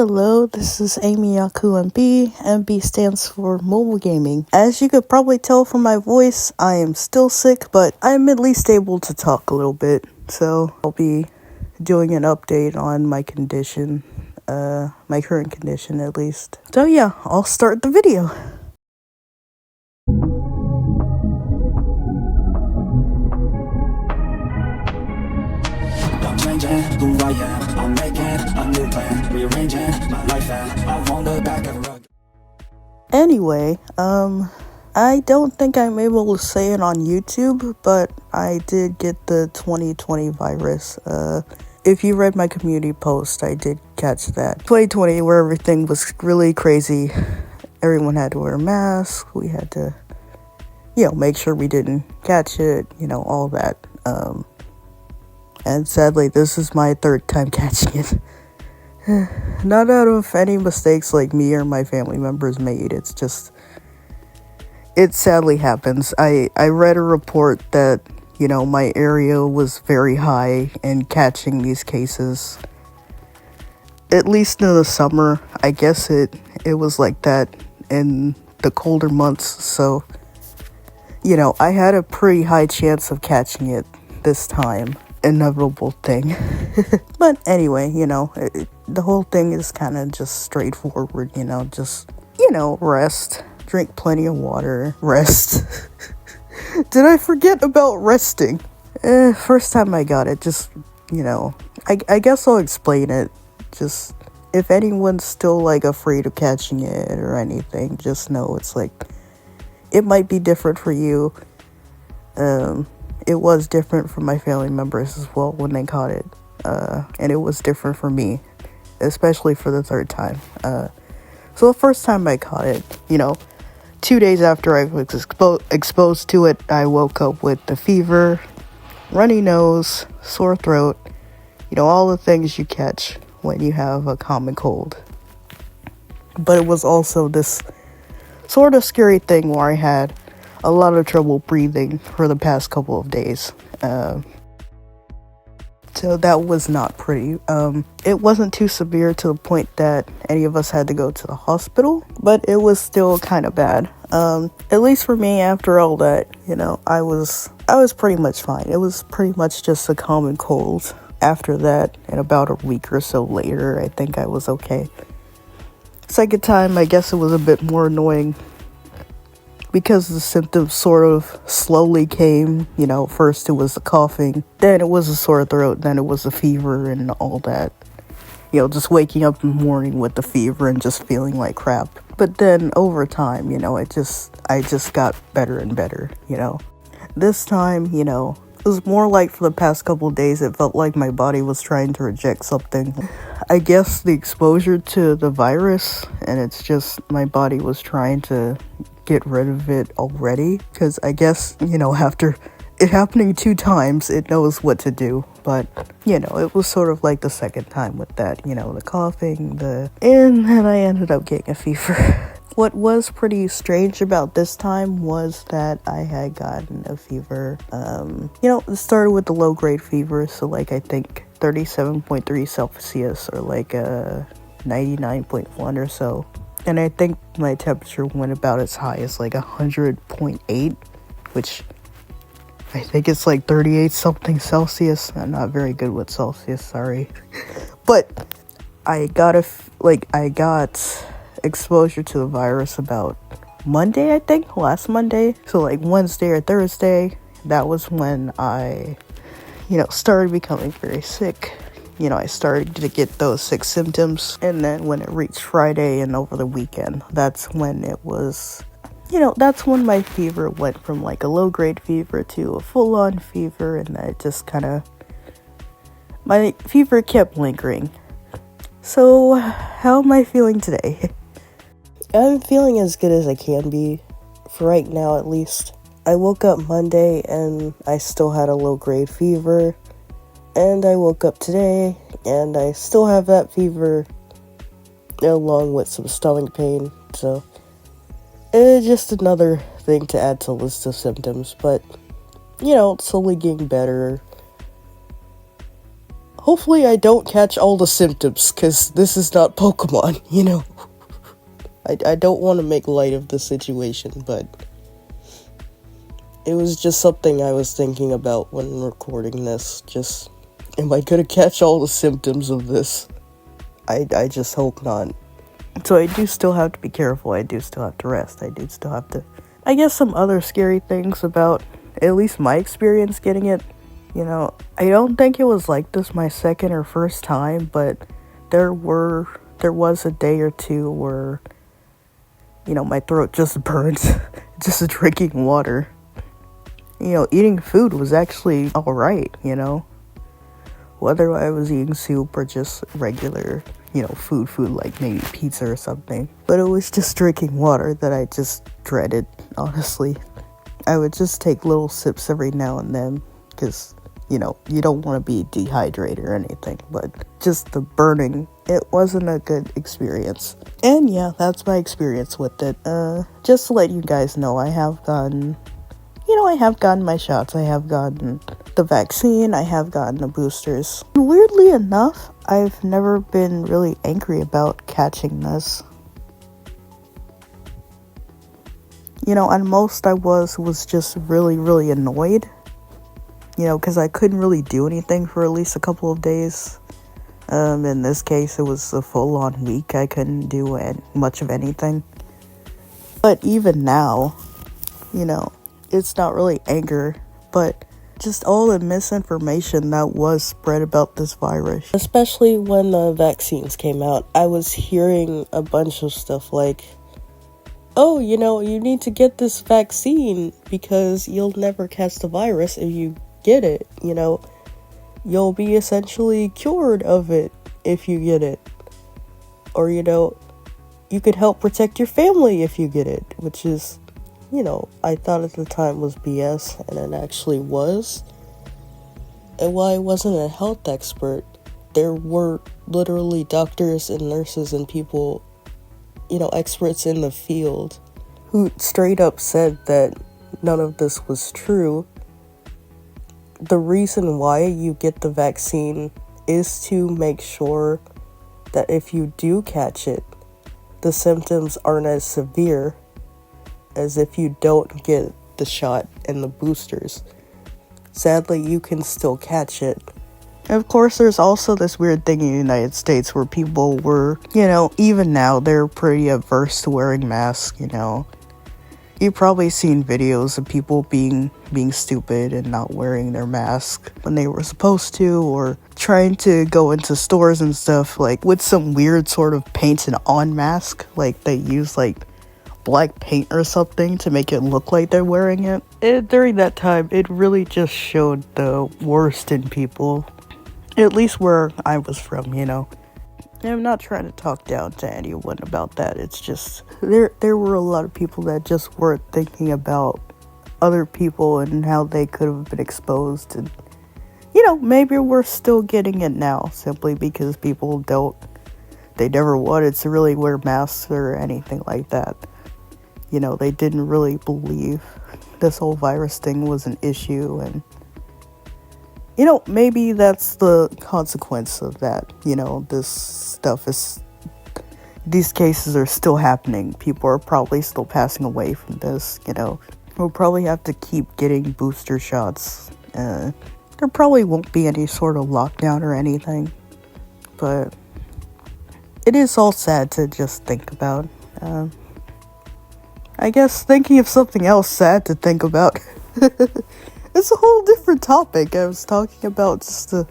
Hello, this is Amy Yaku MB. MB stands for mobile gaming. As you could probably tell from my voice, I am still sick, but I'm at least able to talk a little bit. So I'll be doing an update on my condition, my current condition at least. So yeah, I'll start the video. Who I am, I'm making a new plan, rearranging my life and I won't look back ever. Anyway, I don't think I'm able to say it on YouTube, but I did get the 2020 virus. If you read my community post, I did catch that. 2020, where everything was really crazy. Everyone had to wear a mask. We had to, make sure we didn't catch it, all that. And sadly, this is my third time catching it. Not out of any mistakes like me or my family members made. It's just, it sadly happens. I read a report that, my area was very high in catching these cases. At least in the summer. I guess it was like that in the colder months. So, I had a pretty high chance of catching it this time. Inevitable thing. But anyway, the whole thing is kind of just straightforward, just, rest, drink plenty of water, rest. Did I forget about resting? First time I got it, just, I guess I'll explain it. Just, if anyone's still, afraid of catching it or anything, just know it's, it might be different for you. It was different for my family members as well when they caught it. And it was different for me, especially for the third time. So the first time I caught it, 2 days after I was exposed to it, I woke up with the fever, runny nose, sore throat, all the things you catch when you have a common cold. But it was also this sort of scary thing where I had a lot of trouble breathing for the past couple of days. So that was not pretty. It wasn't too severe to the point that any of us had to go to the hospital, but it was still kind of bad. At least for me, after all that, I was pretty much fine. It was pretty much just a common cold. After that, and about a week or so later, I think I was okay. Second time, I guess it was a bit more annoying, because the symptoms sort of slowly came. First it was the coughing, then it was a sore throat, then it was the fever and all that. Just waking up in the morning with the fever and just feeling like crap. But then over time, I just got better and better, This time, it was more like for the past couple of days, it felt like my body was trying to reject something. I guess the exposure to the virus, and it's just my body was trying to get rid of it already, because I guess, after it happening 2 times, it knows what to do. But, it was sort of like the second time with that, the coughing, and then I ended up getting a fever. What was pretty strange about this time was that I had gotten a fever. It started with the low-grade fever, so I think 37.3 Celsius or 99.1 or so. And I think my temperature went about as high as 100.8, which I think it's 38 something Celsius. I'm not very good with Celsius, sorry. But I got exposure to the virus about Monday, I think, last Monday. So Wednesday or Thursday, that was when I, started becoming very sick. I started to get those sick symptoms. And then when it reached Friday and over the weekend, that's when it was, that's when my fever went from a low-grade fever to a full-on fever. And then it just my fever kept lingering. So, how am I feeling today? I'm feeling as good as I can be, for right now at least. I woke up Monday and I still had a low-grade fever. And I woke up today, and I still have that fever, along with some stomach pain, so it's just another thing to add to the list of symptoms, but, it's slowly getting better. hopefully I don't catch all the symptoms, because this is not Pokemon, you know. I don't want to make light of the situation, but it was just something I was thinking about when recording this. Just, am I gonna catch all the symptoms of this? I just hope not. So I do still have to be careful, I do still have to rest, I do still have to... I guess some other scary things about, at least my experience getting it, you know, I don't think it was like this my second or first time, but there was a day or two where, you know, my throat just burned just drinking water. You know, eating food was actually alright, you know. Whether I was eating soup or just regular, you know, food like maybe pizza or something. But it was just drinking water that I just dreaded, honestly. I would just take little sips every now and then, because, you know, you don't want to be dehydrated or anything. But just the burning, it wasn't a good experience. And yeah, that's my experience with it. Just to let you guys know, I have gotten my shots. I have gotten the vaccine. I have gotten the boosters. Weirdly enough, I've never been really angry about catching this. You know, at most I was just really, really annoyed. You know, because I couldn't really do anything for at least a couple of days. In this case, it was a full-on week. I couldn't do much of anything. But even now, you know, it's not really anger, but just all the misinformation that was spread about this virus. Especially when the vaccines came out, I was hearing a bunch of stuff like, oh, you know, you need to get this vaccine because you'll never catch the virus if you get it, you know. You'll be essentially cured of it if you get it. Or, you know, you could help protect your family if you get it, which is, you know, I thought at the time was BS, and it actually was. And while I wasn't a health expert, there were literally doctors and nurses and people, you know, experts in the field, who straight up said that none of this was true. The reason why you get the vaccine is to make sure that if you do catch it, the symptoms aren't as severe as if you don't get the shot and the boosters. Sadly, you can still catch it. And of course, there's also this weird thing in the United States where people were, you know, even now, they're pretty averse to wearing masks, you know. You've probably seen videos of people being stupid and not wearing their mask when they were supposed to, or trying to go into stores and stuff, like, with some weird sort of painted on mask, like they use, like, black paint or something to make it look like they're wearing it. And during that time, it really just showed the worst in people. At least where I was from, you know. I'm not trying to talk down to anyone about that. It's just, there were a lot of people that just weren't thinking about other people and how they could have been exposed. And, you know, maybe we're still getting it now simply because people they never wanted to really wear masks or anything like that. You know, they didn't really believe this whole virus thing was an issue, and you know, maybe that's the consequence of that. You know, these cases are still happening. People are probably still passing away from this, you know. We'll probably have to keep getting booster shots. There probably won't be any sort of lockdown or anything, but it is all sad to just think about. I guess thinking of something else sad to think about. It's a whole different topic. I was talking about just the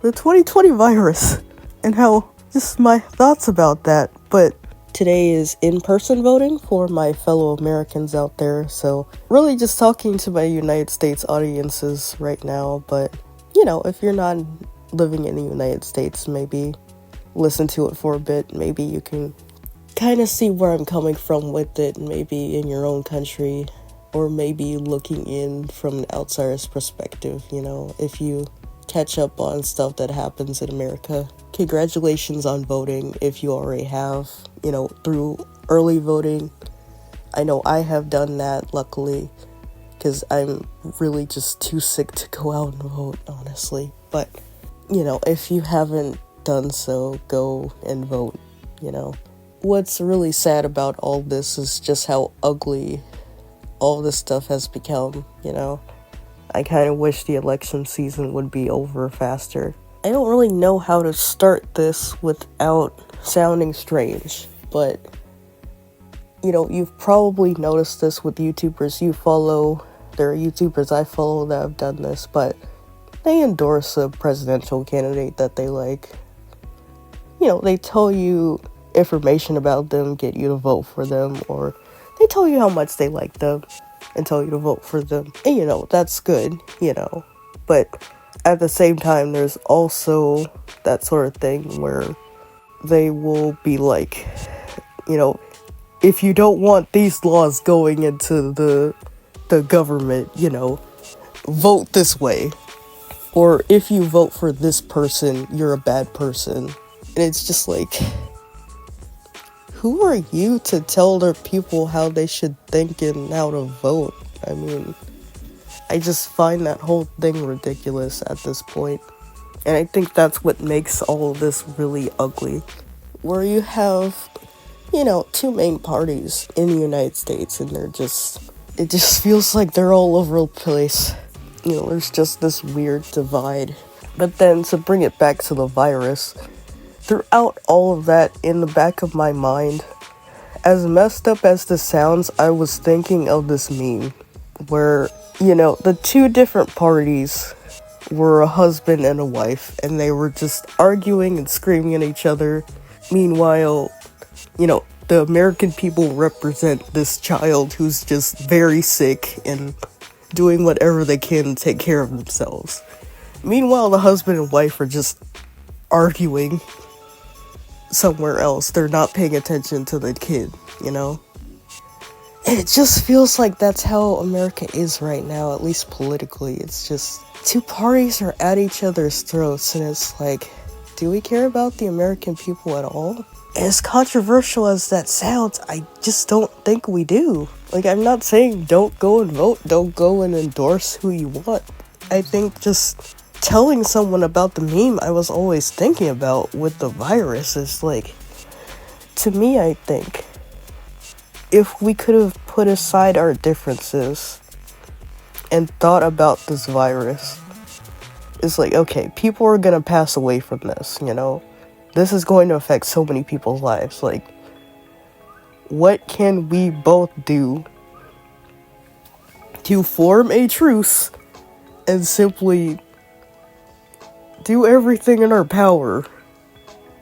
2020 virus and how just my thoughts about that. But today is in-person voting for my fellow Americans out there. So really just talking to my United States audiences right now. But, you know, if you're not living in the United States, maybe listen to it for a bit. Maybe you can kind of see where I'm coming from with it. Maybe in your own country. Or maybe looking in from an outsider's perspective, you know, if you catch up on stuff that happens in America. Congratulations on voting if you already have, you know, through early voting. I know I have done that, luckily, because I'm really just too sick to go out and vote, honestly. But if you haven't done so, go and vote, What's really sad about all this is just how ugly all this stuff has become, I kind of wish the election season would be over faster. I don't really know how to start this without sounding strange, but, you've probably noticed this with YouTubers you follow. There are YouTubers I follow that have done this, but they endorse a presidential candidate that they like. They tell you information about them, get you to vote for them, or they tell you how much they like them and tell you to vote for them. And, that's good, But at the same time, there's also that sort of thing where they will be like, if you don't want these laws going into the government, vote this way. Or if you vote for this person, you're a bad person. And it's just like, who are you to tell their people how they should think and how to vote? I mean, I just find that whole thing ridiculous at this point. And I think that's what makes all of this really ugly. Where you have, two main parties in the United States, and it just feels like they're all over the place. There's just this weird divide. But then to bring it back to the virus, throughout all of that, in the back of my mind, as messed up as this sounds, I was thinking of this meme where, the two different parties were a husband and a wife, and they were just arguing and screaming at each other. Meanwhile, the American people represent this child who's just very sick and doing whatever they can to take care of themselves. Meanwhile, the husband and wife are just arguing somewhere else. They're not paying attention to the kid, And it just feels like that's how America is right now, at least politically. It's just two parties are at each other's throats, and it's like, do we care about the American people at all? As controversial as that sounds, I just don't think we do. I'm not saying don't go and vote, don't go and endorse who you want. I think just telling someone about the meme I was always thinking about with the virus is to me, I think, if we could have put aside our differences and thought about this virus, it's okay, people are gonna pass away from this, This is going to affect so many people's lives. What can we both do to form a truce and simply do everything in our power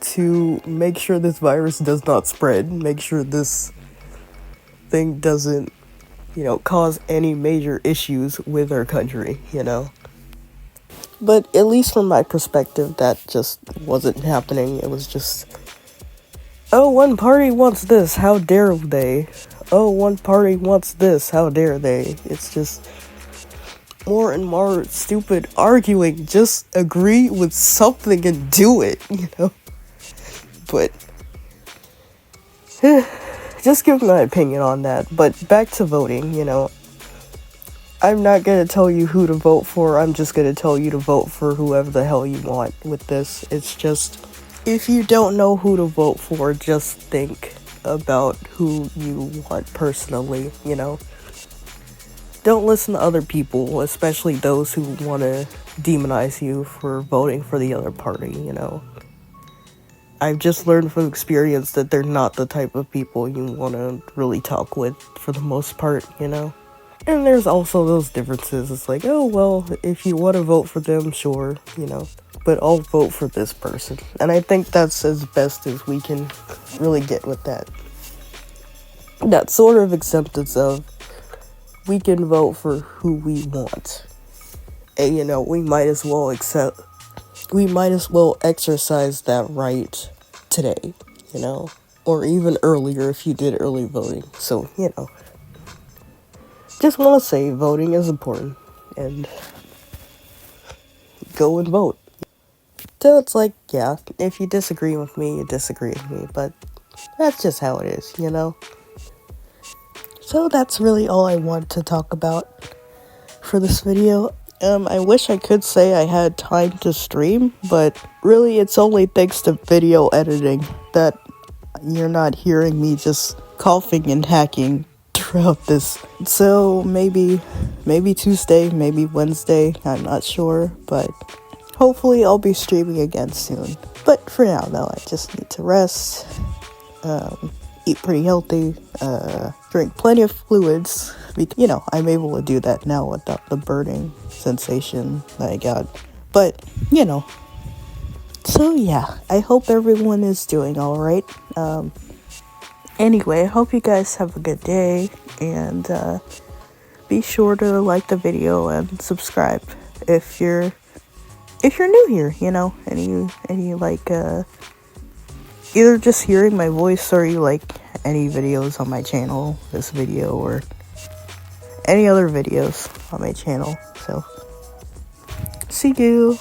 to make sure this virus does not spread, make sure this thing doesn't, cause any major issues with our country, But at least from my perspective, that just wasn't happening. It was just, oh, one party wants this, how dare they? Oh, one party wants this, how dare they? It's just more and more stupid arguing. Just agree with something and do it, But just give my opinion on that. But back to voting, I'm not gonna tell you who to vote for. I'm just gonna tell you to vote for whoever the hell you want with this. It's just, if you don't know who to vote for, just think about who you want personally, Don't listen to other people, especially those who want to demonize you for voting for the other party, I've just learned from experience that they're not the type of people you want to really talk with for the most part, And there's also those differences. It's oh, well, if you want to vote for them, sure, But I'll vote for this person. And I think that's as best as we can really get with that. That sort of acceptance of, we can vote for who we want. And, we might as well exercise that right today, Or even earlier if you did early voting. So, just want to say voting is important, and go and vote. So it's yeah, if you disagree with me, you disagree with me, but that's just how it is, So that's really all I want to talk about for this video. I wish I could say I had time to stream, but really it's only thanks to video editing that you're not hearing me just coughing and hacking throughout this. So maybe Tuesday, maybe Wednesday, I'm not sure, but hopefully I'll be streaming again soon. But for now though, I just need to rest, eat pretty healthy, drink plenty of fluids. You know, I'm able to do that now without the burning sensation that I got. But, you know, so yeah, I hope everyone is doing alright. Anyway, I hope you guys have a good day, and be sure to like the video and subscribe if you're new here, you know, and you like either just hearing my voice or you like any videos on my channel, this video or any other videos on my channel. So see you.